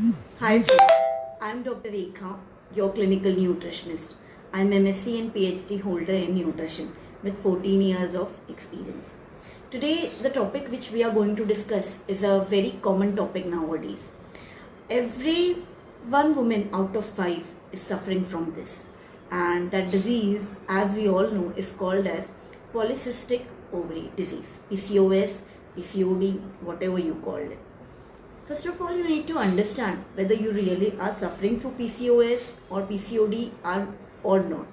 Hi friends, I'm Dr. Rekha, your clinical nutritionist. I'm MSc and PhD holder in nutrition with 14 years of experience. Today, the topic which we are going to discuss is a very common topic nowadays. Every one woman out of 5 is suffering from this, and that disease, as we all know, is called as polycystic ovary disease, PCOS, PCOD, whatever you call it. First of all, you need to understand whether you really are suffering through PCOS or PCOD or not.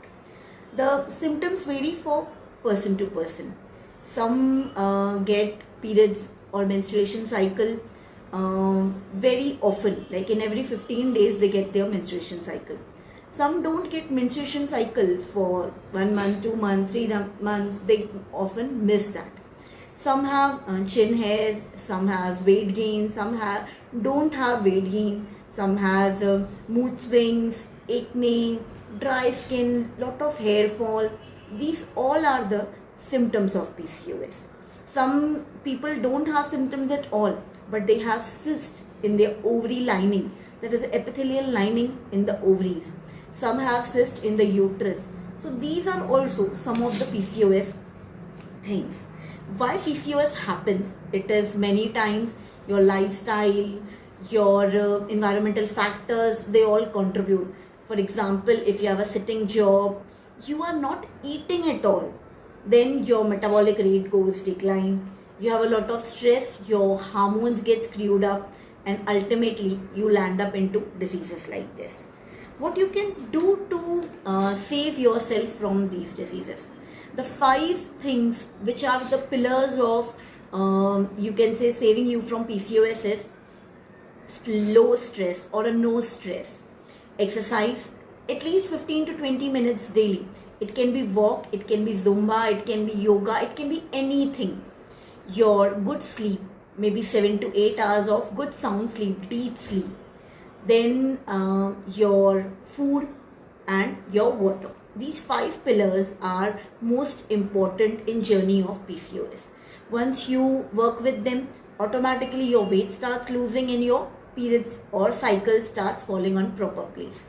The symptoms vary for person to person. Some get periods or menstruation cycle very often, like in every 15 days they get their menstruation cycle. Some don't get menstruation cycle for 1 month, 2 months, 3 months. They often miss that. Some have chin hair, some has weight gain, don't have weight gain, some has mood swings, acne, dry skin, lot of hair fall. These all are the symptoms of PCOS. Some people don't have symptoms at all, but they have cyst in their ovary lining, that is epithelial lining in the ovaries. Some have cyst in the uterus. So these are also some of the PCOS things. Why PCOS happens? It is many times your lifestyle, your environmental factors, they all contribute. For example, if you have a sitting job, you are not eating at all, then your metabolic rate goes decline. You have a lot of stress, your hormones get screwed up, and ultimately you land up into diseases like this. What you can do to save yourself from these diseases? The 5 things which are the pillars of you can say saving you from PCOS is low stress or a no stress. Exercise at least 15 to 20 minutes daily. It can be walk, it can be Zumba, it can be yoga, it can be anything. Your good sleep, maybe 7 to 8 hours of good sound sleep, deep sleep. Then your food and your water. These 5 pillars are most important in journey of PCOS. Once you work with them, automatically your weight starts losing and your periods or cycle starts falling on proper place.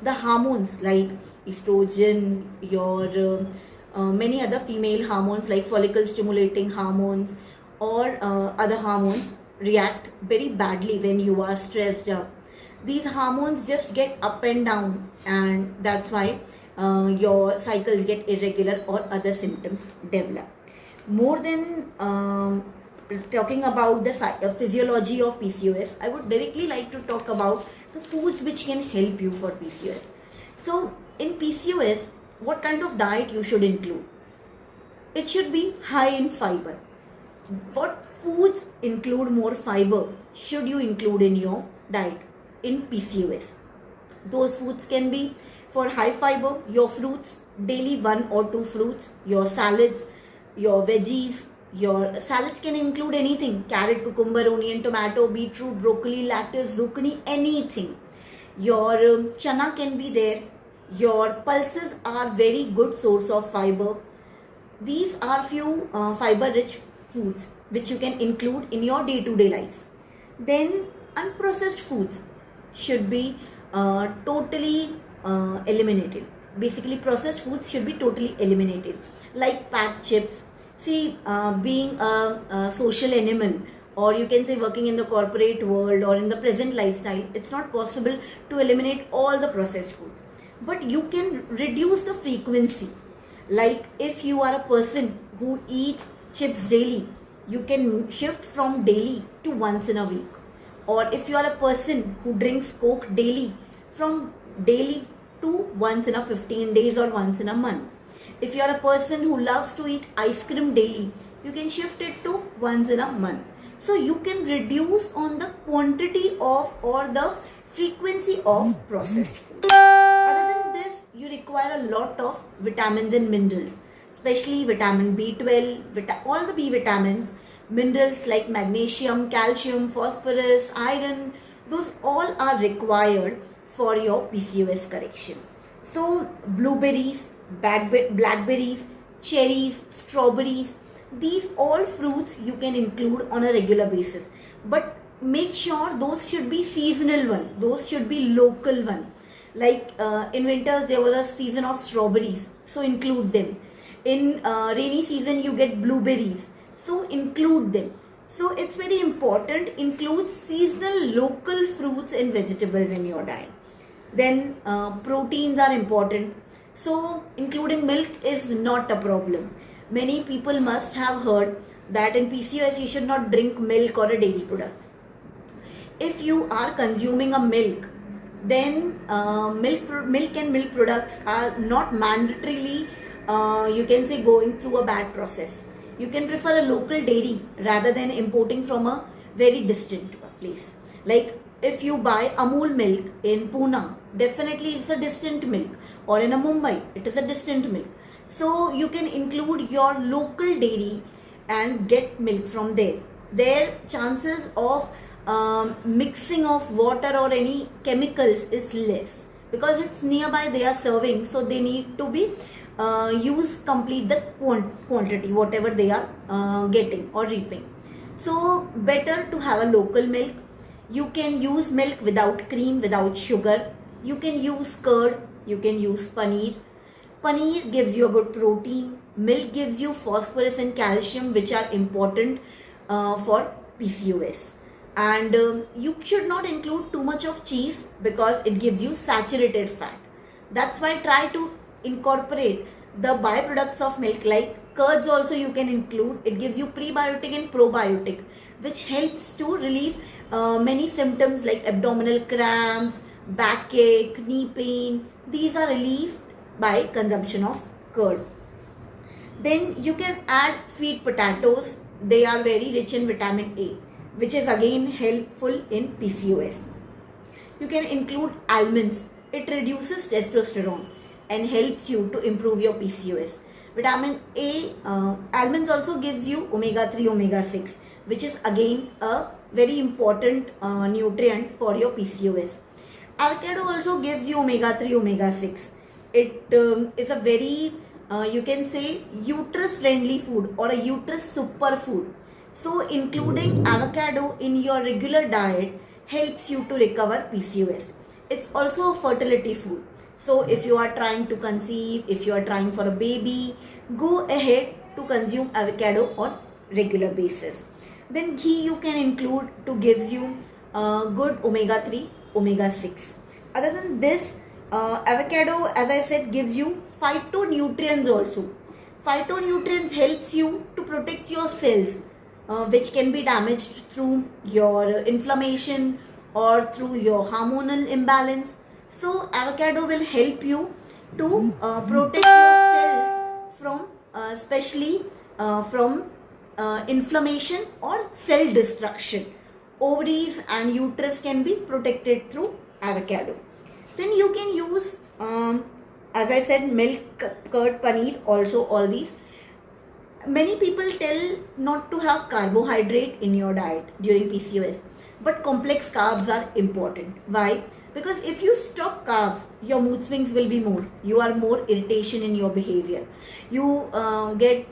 The hormones like estrogen, your many other female hormones like follicle stimulating hormones or other hormones react very badly when you are stressed out. These hormones just get up and down, and that's why your cycles get irregular or other symptoms develop. More than talking about the physiology of PCOS, I would directly like to talk about the foods which can help you for PCOS. So in PCOS, what kind of diet you should include? It should be high in fiber. What foods include more fiber should you include in your diet in PCOS? Those foods can be, for high fiber, your fruits, daily 1 or 2 fruits, your salads, your veggies. Your salads can include anything: carrot, cucumber, onion, tomato, beetroot, broccoli, lettuce, zucchini, anything. Your chana can be there. Your pulses are very good source of fiber. These are few fiber rich foods which you can include in your day-to-day life. Then unprocessed foods should be totally eliminated. Basically, processed foods should be totally eliminated, like packed chips. See, being a social animal, or you can say working in the corporate world or in the present lifestyle, it's not possible to eliminate all the processed foods, but you can reduce the frequency. Like if you are a person who eat chips daily, you can shift from daily to once in a week. Or if you are a person who drinks Coke daily, from daily to once in a 15 days or once in a month. If you are a person who loves to eat ice cream daily, you can shift it to once in a month. So you can reduce on the quantity of or the frequency of processed food. Other than this, you require a lot of vitamins and minerals, especially vitamin B12, all the B vitamins, minerals like magnesium, calcium, phosphorus, iron. Those all are required for your PCOS correction. So blueberries, blackberries, cherries, strawberries, these all fruits you can include on a regular basis. But make sure those should be seasonal one, those should be local one. Like in winters there was a season of strawberries, so include them. In rainy season you get blueberries, so include them. So it's very important, include seasonal local fruits and vegetables in your diet. Then proteins are important, so including milk is not a problem. Many people must have heard that in PCOS you should not drink milk or a dairy products. If you are consuming a milk, then milk and milk products are not mandatorily you can say going through a bad process. You can prefer a local dairy rather than importing from a very distant place. Like if you buy Amul milk in Pune, definitely it's a distant milk, or in a Mumbai it is a distant milk. So you can include your local dairy and get milk from there. Their chances of mixing of water or any chemicals is less, because it's nearby they are serving, so they need to be complete the quantity whatever they are getting or reaping. So better to have a local milk. You can use milk without cream, without sugar. You can use curd, you can use paneer. Paneer gives you a good protein. Milk gives you phosphorus and calcium, which are important for PCOS. And you should not include too much of cheese because it gives you saturated fat. That's why try to incorporate the byproducts of milk, like curds also you can include. It gives you prebiotic and probiotic, which helps to relieve many symptoms like abdominal cramps, backache, knee pain. These are relieved by consumption of curd. Then you can add sweet potatoes. They are very rich in vitamin A, which is again helpful in PCOS. You can include almonds. It reduces testosterone and helps you to improve your PCOS. Vitamin A, almonds also gives you omega-3, omega-6, which is again a very important nutrient for your PCOS. Avocado also gives you omega-3, omega-6. It is a very, you can say, uterus friendly food or a uterus superfood. So including avocado in your regular diet helps you to recover PCOS. It's also a fertility food. So if you are trying to conceive, if you are trying for a baby, go ahead to consume avocado on regular basis. Then ghee you can include to gives you good omega-3, omega-6. Other than this, avocado, as I said, gives you phytonutrients also. Phytonutrients helps you to protect your cells, which can be damaged through your inflammation or through your hormonal imbalance. So avocado will help you to protect your cells from especially from inflammation or cell destruction. Ovaries and uterus can be protected through avocado. Then you can use as I said, milk, curd, paneer, also all these. Many people tell not to have carbohydrate in your diet during PCOS, but complex carbs are important. Why? Because if you stop carbs, your mood swings will be more. You are more irritation in your behavior. You get,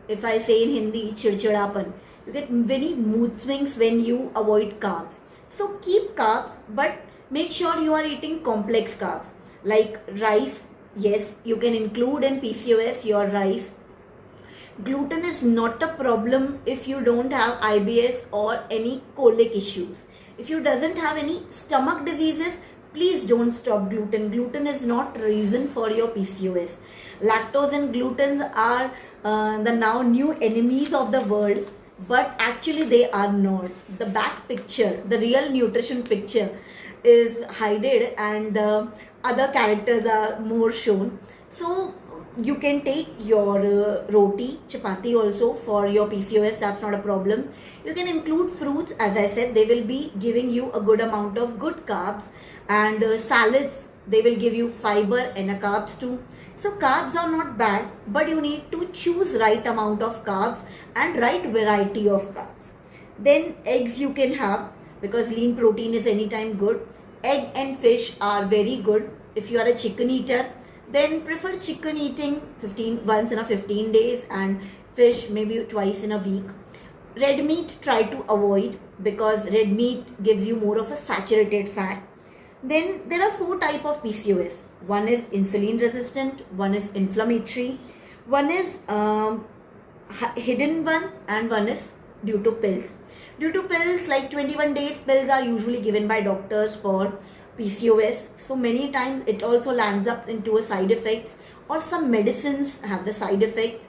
if I say in Hindi, chirchirapan. You get many mood swings when you avoid carbs. So keep carbs, but make sure you are eating complex carbs like rice. Yes, you can include in PCOS your rice. Gluten is not a problem if you don't have IBS or any colic issues. If you doesn't have any stomach diseases, please don't stop gluten. Gluten is not reason for your PCOS. Lactose and gluten are the now new enemies of the world, but actually they are not. The back picture, the real nutrition picture is hidden, and other characters are more shown. So you can take your roti, chapati also for your PCOS. That's not a problem. You can include fruits. As I said, they will be giving you a good amount of good carbs, and salads, they will give you fiber and carbs too. So carbs are not bad, but you need to choose right amount of carbs and right variety of carbs. Then eggs you can have, because lean protein is anytime good. Egg and fish are very good. If you are a chicken eater, then prefer chicken eating once in a 15 days, and fish maybe twice in a week. Red meat try to avoid. because red meat gives you more of a saturated fat. Then there are 4 types of PCOS. One is insulin resistant, one is inflammatory, one is hidden one, and one is due to pills. Due to pills, like 21 days pills are usually given by doctors for PCOS. So many times it also lands up into a side effects, or some medicines have the side effects.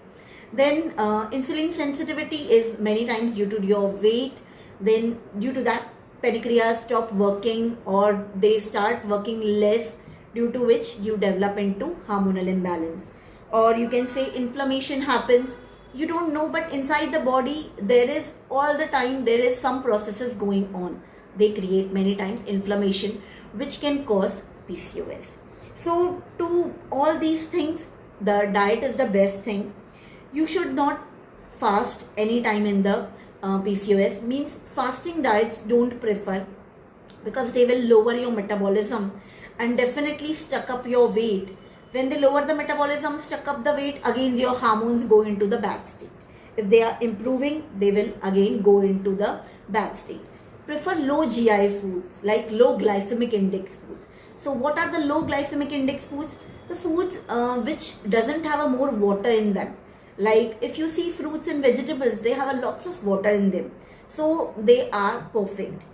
Then insulin sensitivity is many times due to your weight. Then due to that, pancreas stop working or they start working less, due to which you develop into hormonal imbalance. Or you can say inflammation happens. You don't know, but inside the body there is all the time there is some processes going on. They create many times inflammation which can cause PCOS. So to all these things, the diet is the best thing. You should not fast any time in the PCOS. Means fasting diets don't prefer, because they will lower your metabolism and definitely stuck up your weight. When they lower the metabolism, stuck up the weight, again your hormones go into the bad state. If they are improving, they will again go into the bad state. Prefer low GI foods, like low glycemic index foods. So what are the low glycemic index foods? The foods which doesn't have a more water in them. Like if you see fruits and vegetables, they have a lots of water in them. So they are perfect.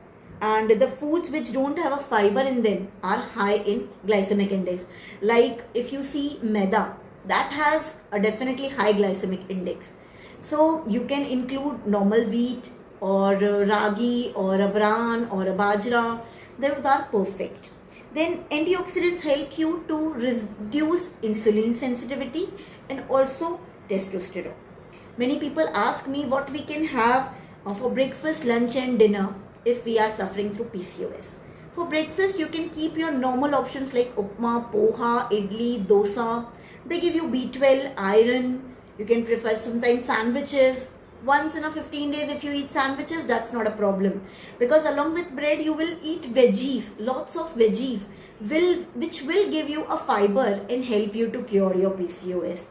And the foods which don't have a fiber in them are high in glycemic index. Like if you see maida, that has a definitely high glycemic index. So you can include normal wheat or ragi or a bran or a bajra. Those are perfect. Then antioxidants help you to reduce insulin sensitivity and also testosterone. Many people ask me what we can have for breakfast, lunch and dinner if we are suffering through PCOS. For breakfast, you can keep your normal options like upma, poha, idli, dosa. They give you B12, iron. You can prefer sometimes sandwiches. Once in a 15 days, if you eat sandwiches, that's not a problem. Because along with bread, you will eat veggies, lots of veggies, which will give you a fiber and help you to cure your PCOS.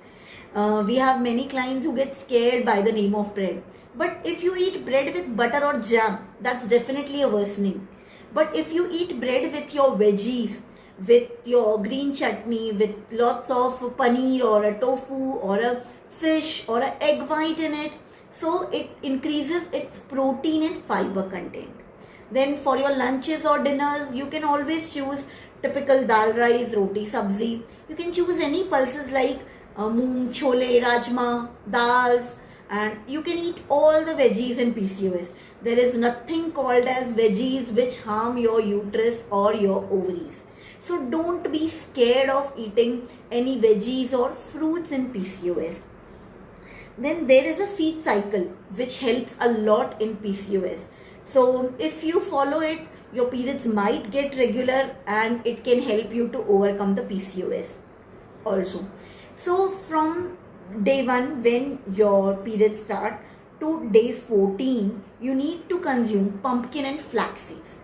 We have many clients who get scared by the name of bread. But if you eat bread with butter or jam, that's definitely a worsening. But if you eat bread with your veggies, with your green chutney, with lots of paneer or a tofu or a fish or an egg white in it, so it increases its protein and fiber content. Then for your lunches or dinners, you can always choose typical dal rice, roti, sabzi. You can choose any pulses like moong, chole, rajma, dals, and you can eat all the veggies in PCOS. There is nothing called as veggies which harm your uterus or your ovaries. So don't be scared of eating any veggies or fruits in PCOS. Then there is a seed cycle which helps a lot in PCOS. So if you follow it, your periods might get regular and it can help you to overcome the PCOS also. So from day 1 when your periods start to day 14, you need to consume pumpkin and flax seeds.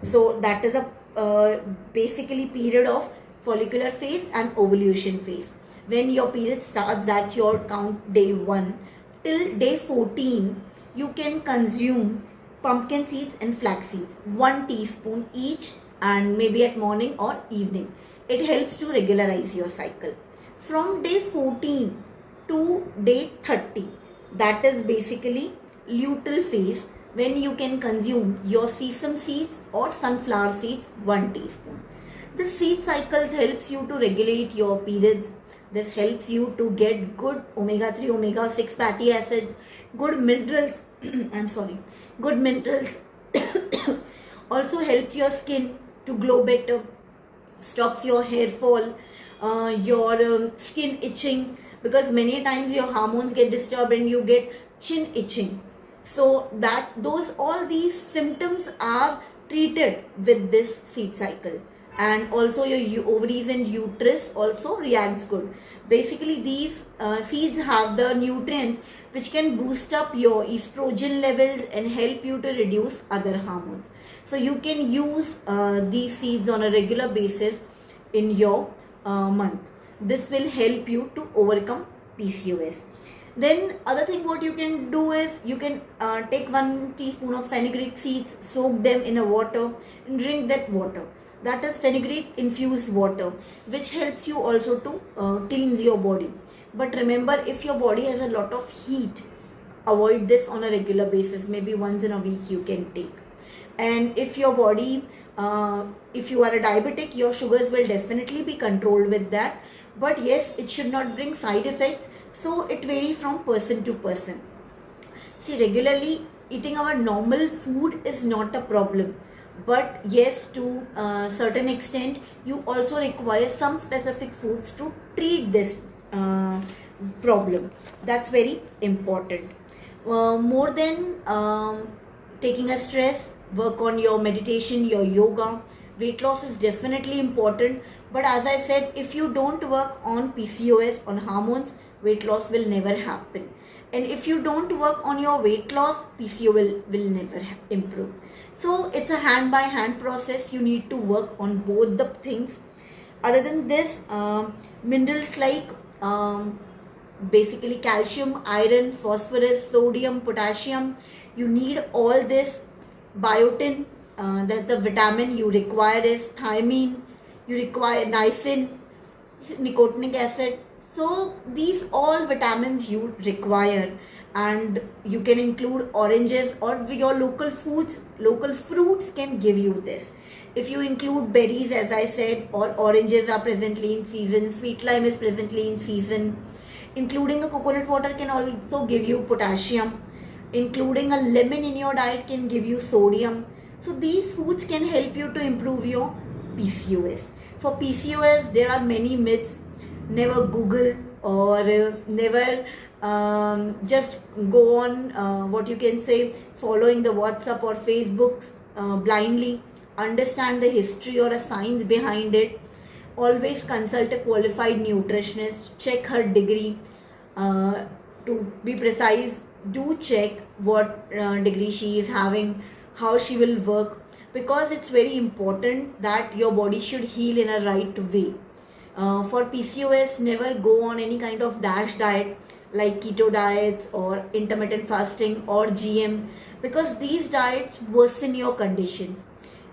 So that is a basically period of follicular phase and ovulation phase. When your period starts, that's your count day 1 till day 14. You can consume pumpkin seeds and flax seeds, 1 teaspoon each, and maybe at morning or evening. It helps to regularize your cycle. From day 14 to day 30, that is basically luteal phase, when you can consume your sesame seeds or sunflower seeds, 1 teaspoon. The seed cycle helps you to regulate your periods. This helps you to get good omega-3, omega-6 fatty acids, good minerals, good minerals. Also helps your skin to glow better, stops your hair fall, your skin itching, because many times your hormones get disturbed and you get chin itching. So all these symptoms are treated with this seed cycle. And also your ovaries and uterus also reacts good. Basically these seeds have the nutrients which can boost up your estrogen levels and help you to reduce other hormones. So you can use these seeds on a regular basis in your month. This will help you to overcome PCOS. Then other thing what you can do is you can take 1 teaspoon of fenugreek seeds, soak them in a water and drink that water. That is fenugreek infused water, which helps you also to cleanse your body. But remember, if your body has a lot of heat, avoid this on a regular basis. Maybe once in a week you can take. And if your body, if you are a diabetic, your sugars will definitely be controlled with that. But yes, it should not bring side effects, so it varies from person to person. See, regularly eating our normal food is not a problem, but yes, to a certain extent you also require some specific foods to treat this problem. That's very important. More than taking a stress, work on your meditation, your yoga. Weight loss is definitely important, but as I said, if you don't work on PCOS, on hormones, weight loss will never happen. And if you don't work on your weight loss, PCO will never improve. So it's a hand by hand process. You need to work on both the things. Other than this, minerals like basically calcium, iron, phosphorus, sodium, potassium, you need all this. Biotin, that's the vitamin you require, is thiamine, you require niacin, nicotinic acid. So these all vitamins you require, and you can include oranges or your local foods, local fruits can give you this. If you include berries, as I said, or oranges are presently in season, sweet lime is presently in season, including a coconut water can also give you potassium, including a lemon in your diet can give you sodium. So these foods can help you to improve your PCOS. For PCOS, there are many myths. Never Google or never just go on what you can say, following the WhatsApp or Facebook blindly. Understand the history or a science behind it. Always consult a qualified nutritionist. Check her degree. To be precise, do check what degree she is having, how she will work, because it's very important that your body should heal in a right way. For PCOS, never go on any kind of DASH diet like keto diets or intermittent fasting or GM, because these diets worsen your conditions.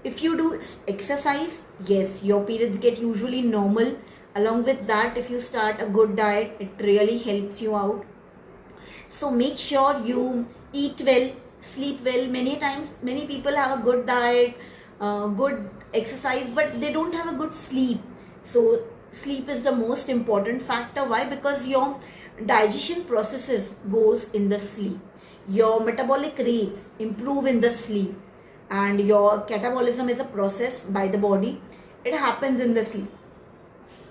If you do exercise, yes, your periods get usually normal. Along with that, if you start a good diet, it really helps you out. So make sure you eat well, sleep well. Many times, many people have a good diet, good exercise, but they don't have a good sleep. So sleep is the most important factor. Why? Because your digestion processes goes in the sleep. Your metabolic rates improve in the sleep, and your catabolism is a process by the body. It happens in the sleep.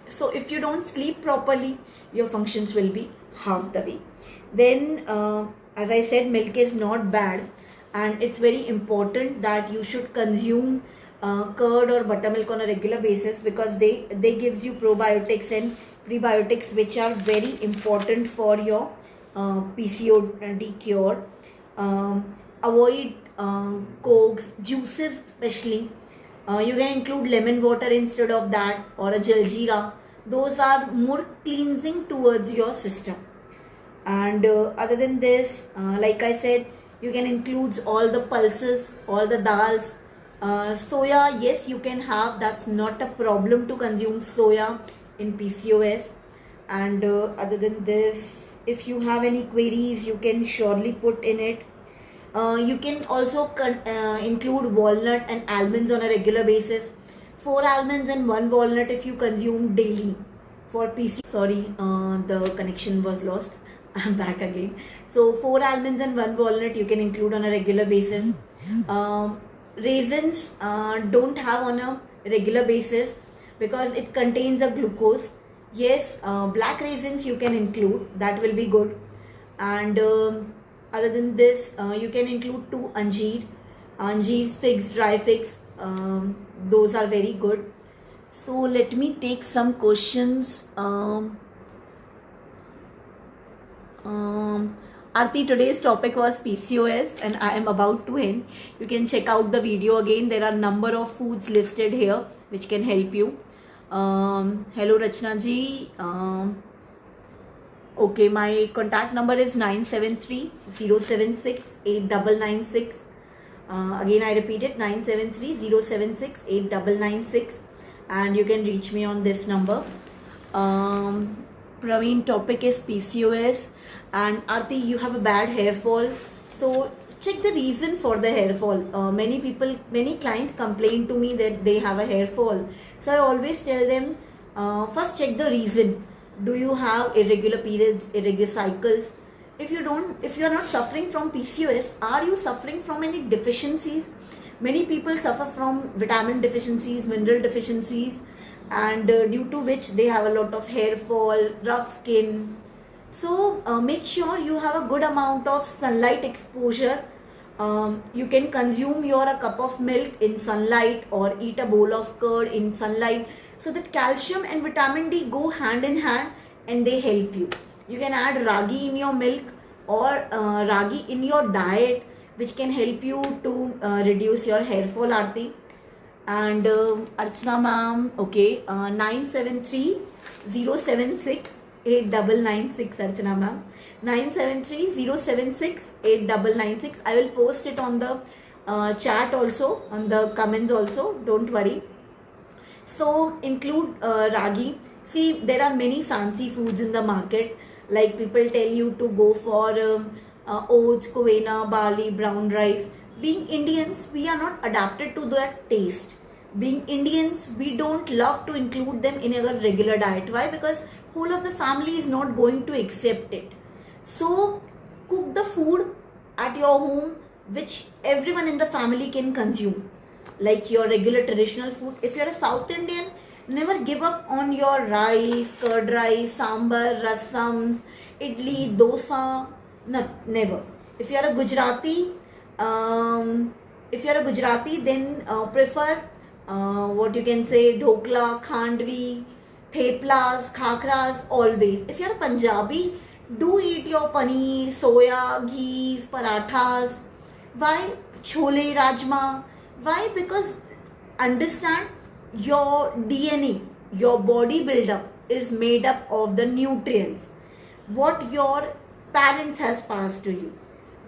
So if you don't sleep properly, your functions will be half the way. Then as I said, milk is not bad, and it's very important that you should consume curd or buttermilk on a regular basis, because they gives you probiotics and prebiotics, which are very important for your PCOD cure. Avoid cokes, juices especially. You can include lemon water instead of that, or a jaljeera. Those are more cleansing towards your system. And other than this, like I said, you can include all the pulses, all the dals. Soya, yes, you can have. That's not a problem to consume soya in PCOS. And other than this, if you have any queries, you can surely put in it. You can also include walnut and almonds on a regular basis. 4 almonds and 1 walnut if you consume daily for PC. Sorry, the connection was lost. I'm back again. So 4 almonds and 1 walnut you can include on a regular basis. Raisins don't have on a regular basis because it contains a glucose. Yes, black raisins you can include. That will be good. And other than this, you can include 2 anjeers, figs, dry figs. Those are very good. So let me take some questions. Aarti, today's topic was PCOS and I am about to end. You can check out the video again. There are number of foods listed here which can help you. Hello Rachna ji. Okay, my contact number is 973-076-8996. Again, I repeat it, 973-076-8996, and you can reach me on this number. Praveen, topic is PCOS, and Aarti, you have a bad hair fall, so check the reason for the hair fall. Many clients complain to me that they have a hair fall, so I always tell them, first check the reason. Do you have irregular periods, irregular cycles? If you are not suffering from PCOS, are you suffering from any deficiencies? Many people suffer from vitamin deficiencies, mineral deficiencies, and due to which they have a lot of hair fall, rough skin. So make sure you have a good amount of sunlight exposure. You can consume a cup of milk in sunlight or eat a bowl of curd in sunlight, so that calcium and vitamin D go hand in hand and they help you. You can add ragi in your milk or ragi in your diet, which can help you to reduce your hair fall, Aarti. And Archana ma'am, okay, 973-076-8996, Archana ma'am. 973-076-8996. I will post it on the chat also, on the comments also, don't worry. So include ragi. See, there are many fancy foods in the market. Like people tell you to go for oats, kovena, barley, brown rice. Being Indians, we are not adapted to that taste. Being Indians, we don't love to include them in our regular diet. Why? Because whole of the family is not going to accept it. So cook the food at your home which everyone in the family can consume, like your regular traditional food. If you're a South Indian, never give up on your rice, curd rice, sambar, rasams, idli, dosa. No, never. If you're a Gujarati, then prefer what you can say, dhokla, khandvi, theplas, khakras, always. If you're a Punjabi, do eat your paneer, soya, ghee, parathas. Why? Chole, rajma. Why? Because understand, your DNA, your body buildup is made up of the nutrients what your parents has passed to you,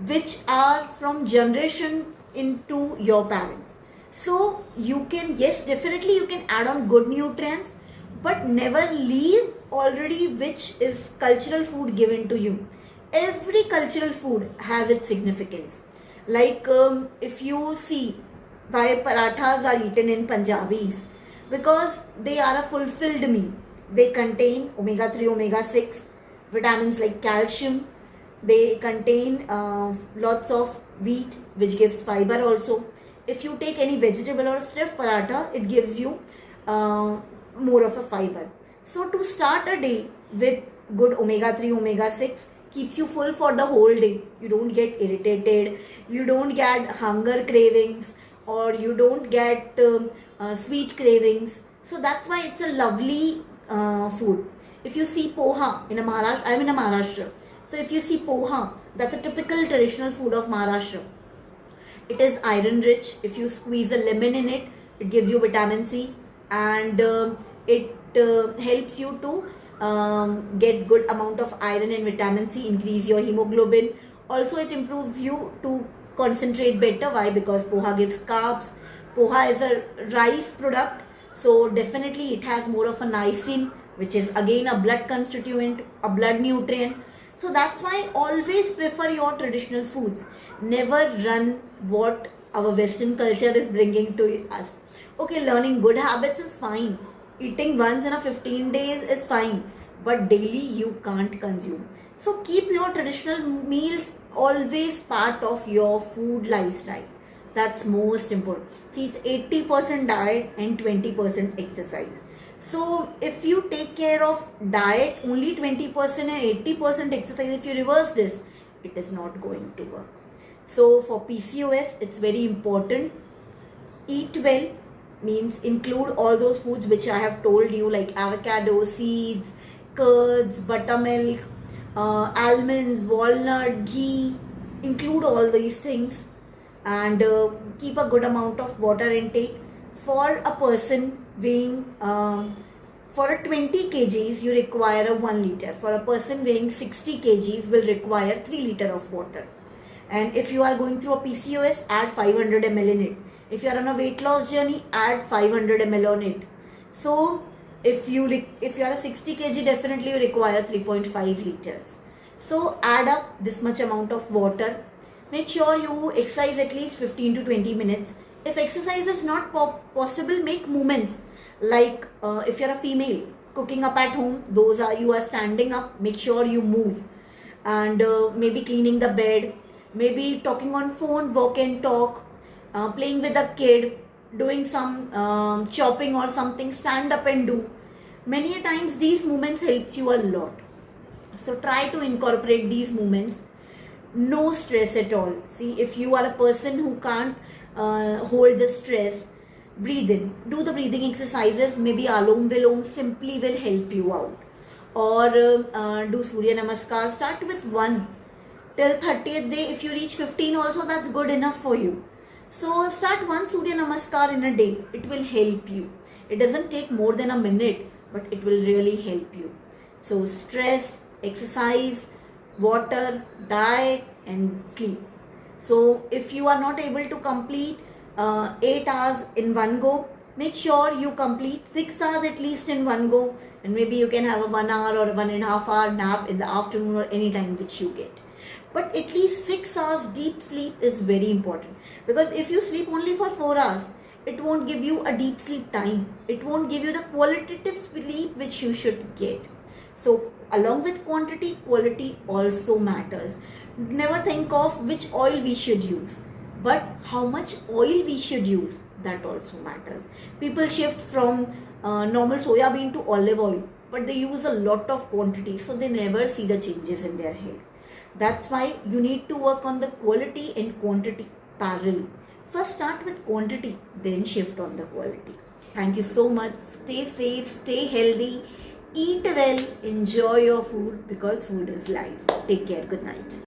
which are from generation into your parents. So you can, yes, definitely you can add on good nutrients, but never leave already which is cultural food given to you. Every cultural food has its significance. Like if you see why parathas are eaten in Punjabis, because they are a fulfilled meal. They contain omega-3, omega-6, vitamins like calcium. They contain lots of wheat, which gives fiber also. If you take any vegetable or stiff paratha, it gives you more of a fiber. So to start a day with good omega-3, omega-6, keeps you full for the whole day. You don't get irritated, you don't get hunger cravings, or you don't get sweet cravings. So that's why it's a lovely food. If you see poha in a Maharashtra, I'm in a Maharashtra. So if you see poha, that's a typical traditional food of Maharashtra. It is iron rich. If you squeeze a lemon in it, it gives you vitamin C, and it helps you to get good amount of iron and vitamin C, increase your hemoglobin. Also, it improves you to concentrate better. Why? Because poha gives carbs. Poha is a rice product, so definitely it has more of a niacin, which is again a blood constituent, a blood nutrient. So that's why always prefer your traditional foods. Never run what our Western culture is bringing to us. Okay, learning good habits is fine. Eating once in a 15 days is fine, but daily you can't consume. So keep your traditional meals always part of your food lifestyle. That's most important. See, it's 80% diet and 20% exercise. So if you take care of diet only 20% and 80% exercise, if you reverse this, it is not going to work. So for PCOS, it's very important. Eat well means include all those foods which I have told you, like avocado, seeds, curds, buttermilk, almonds, walnut, ghee. Include all these things, and keep a good amount of water intake. For a person weighing For a 20 kgs, you require a 1 liter. For a person weighing 60 kgs, will require 3 liter of water. And if you are going through a PCOS, add 500 ml in it. If you are on a weight loss journey, add 500 ml on it. So if you are a 60 kg, definitely you require 3.5 liters. So add up this much amount of water. Make sure you exercise at least 15 to 20 minutes. If exercise is not possible, make movements. Like if you're a female cooking up at home, you are standing up, make sure you move. And maybe cleaning the bed, maybe talking on phone, walk and talk, playing with a kid, doing some chopping or something, stand up and do. Many a times these movements helps you a lot. So try to incorporate these movements. No stress at all. See, if you are a person who can't hold the stress, breathe in. Do the breathing exercises. Maybe Alom Vilom simply will help you out. Or do Surya Namaskar. Start with 1. Till 30th day, if you reach 15 also, that's good enough for you. So start 1 Surya Namaskar in a day. It will help you. It doesn't take more than a minute, but it will really help you. So stress, exercise, water, diet and sleep. So if you are not able to complete 8 hours in one go, make sure you complete 6 hours at least in one go, and maybe you can have a 1 hour or 1.5 hour nap in the afternoon or any time which you get. But at least 6 hours deep sleep is very important, because if you sleep only for 4 hours, it won't give you a deep sleep time. It won't give you the qualitative sleep which you should get. So along with quantity, quality also matters. Never think of which oil we should use, but how much oil we should use, that also matters. People shift from normal soya bean to olive oil, but they use a lot of quantity, so they never see the changes in their health. That's why you need to work on the quality and quantity parallel. First start with quantity, then shift on the quality. Thank you so much. Stay safe, stay healthy, eat well, enjoy your food, because food is life. Take care. Good night.